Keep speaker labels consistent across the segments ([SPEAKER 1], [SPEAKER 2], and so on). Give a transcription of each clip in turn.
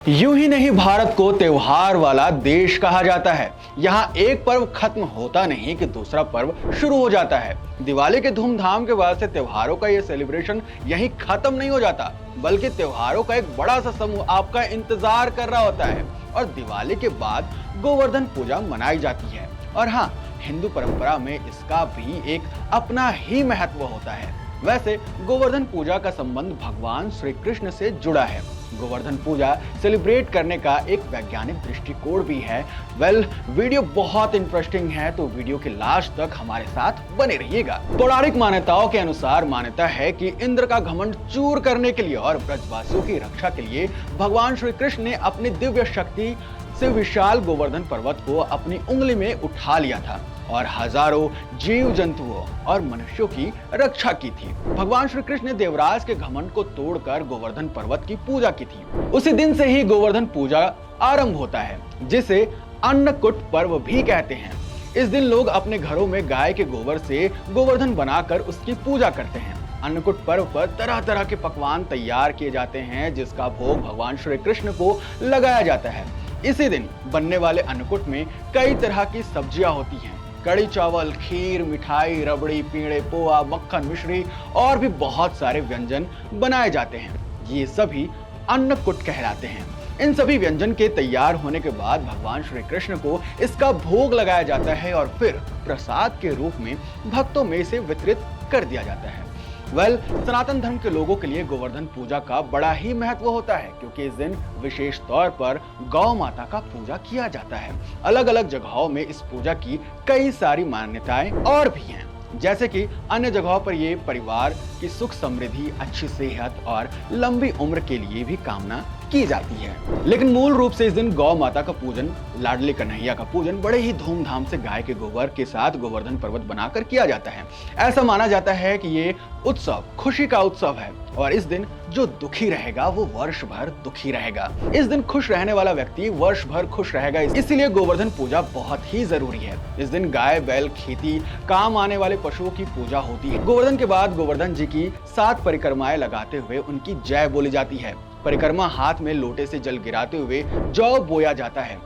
[SPEAKER 1] यूं ही नहीं भारत को त्योहार वाला देश कहा जाता है। यहाँ एक पर्व खत्म होता नहीं कि दूसरा पर्व शुरू हो जाता है। दिवाली के धूमधाम के बाद से त्योहारों का ये सेलिब्रेशन यहीं खत्म नहीं हो जाता, बल्कि त्योहारों का एक बड़ा सा समूह आपका इंतजार कर रहा होता है। और दिवाली के बाद गोवर्धन पूजा मनाई जाती है। और हाँ, हिंदू परंपरा में इसका भी एक अपना ही महत्व होता है। वैसे गोवर्धन पूजा का संबंध भगवान श्री कृष्ण से जुड़ा है। गोवर्धन पूजा सेलिब्रेट करने का एक वैज्ञानिक दृष्टिकोण भी है। वीडियो बहुत इंटरेस्टिंग है, तो वीडियो के लास्ट तक हमारे साथ बने रहिएगा। पौराणिक मान्यताओं के अनुसार मान्यता है कि इंद्र का घमंड चूर करने के लिए और ब्रजवासियों की रक्षा के लिए भगवान श्री कृष्ण ने अपनी दिव्य शक्ति से विशाल गोवर्धन पर्वत को अपनी उंगली में उठा लिया था और हजारों जीव जंतुओं और मनुष्यों की रक्षा की थी। भगवान श्री कृष्ण ने देवराज के घमंड को तोड़कर गोवर्धन पर्वत की पूजा की थी। उसी दिन से ही गोवर्धन पूजा आरंभ होता है, जिसे अन्नकूट पर्व भी कहते हैं। इस दिन लोग अपने घरों में गाय के गोबर से गोवर्धन बनाकर उसकी पूजा करते हैं। अन्नकूट पर्व पर तरह तरह के पकवान तैयार किए जाते हैं, जिसका भोग भगवान श्री कृष्ण को लगाया जाता है। इसी दिन बनने वाले अन्नकूट में कई तरह की सब्जियां होती हैं। कड़ी चावल, खीर, मिठाई, रबड़ी, पेड़े, पोहा, मक्खन, मिश्री और भी बहुत सारे व्यंजन बनाए जाते हैं। ये सभी अन्नकूट कहलाते हैं। इन सभी व्यंजन के तैयार होने के बाद भगवान श्री कृष्ण को इसका भोग लगाया जाता है और फिर प्रसाद के रूप में भक्तों में इसे वितरित कर दिया जाता है। सनातन धर्म के लोगों के लिए गोवर्धन पूजा का बड़ा ही महत्व होता है, क्योंकि इस दिन विशेष तौर पर गौ माता का पूजा किया जाता है। अलग अलग जगहों में इस पूजा की कई सारी मान्यताएं और भी हैं, जैसे कि अन्य जगहों पर ये परिवार की सुख समृद्धि, अच्छी सेहत और लंबी उम्र के लिए भी कामना की जाती है। लेकिन मूल रूप से इस दिन गौ माता का पूजन, लाडली कन्हैया का पूजन बड़े ही धूमधाम से गाय के गोबर के साथ गोवर्धन पर्वत बनाकर किया जाता है। ऐसा माना जाता है कि ये उत्सव खुशी का उत्सव है और इस दिन जो दुखी रहेगा वो वर्ष भर दुखी रहेगा। इस दिन खुश रहने वाला व्यक्ति वर्ष भर खुश रहेगा, इसीलिए गोवर्धन पूजा बहुत ही जरूरी है। इस दिन गाय, बैल, खेती, काम आने वाले पशुओं की पूजा होती है। गोवर्धन के बाद गोवर्धन जी की 7 परिक्रमाएं लगाते हुए उनकी जय बोली जाती है। परिक्रमा हाथ में लोटे से जल गिराते हुए जौ बोया जाता है।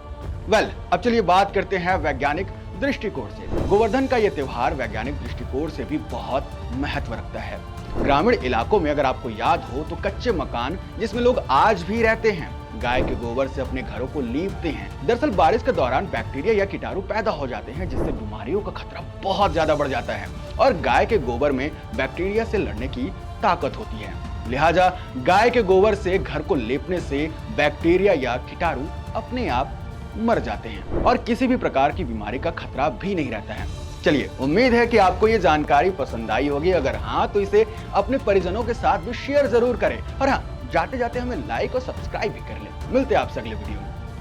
[SPEAKER 1] अब चलिए बात करते हैं वैज्ञानिक दृष्टिकोण से। गोवर्धन का यह त्योहार वैज्ञानिक दृष्टिकोण से भी बहुत महत्व रखता है। ग्रामीण इलाकों में अगर आपको याद हो तो कच्चे मकान जिसमें लोग आज भी रहते हैं, गाय के गोबर से अपने घरों को लीपते हैं। दरअसल बारिश के दौरान बैक्टीरिया या कीटाणु पैदा हो जाते हैं, जिससे बीमारियों का खतरा बहुत ज्यादा बढ़ जाता है। और गाय के गोबर में बैक्टीरिया से लड़ने की ताकत होती है। लिहाजा गाय के गोबर से घर को लेपने से बैक्टीरिया या कीटाणु अपने आप मर जाते हैं और किसी भी प्रकार की बीमारी का खतरा भी नहीं रहता है। चलिए, उम्मीद है कि आपको ये जानकारी पसंद आई होगी। अगर हाँ, तो इसे अपने परिजनों के साथ भी शेयर जरूर करें। और हाँ, जाते जाते हमें लाइक और सब्सक्राइब भी कर लें। मिलते हैं आपसे अगले वीडियो में।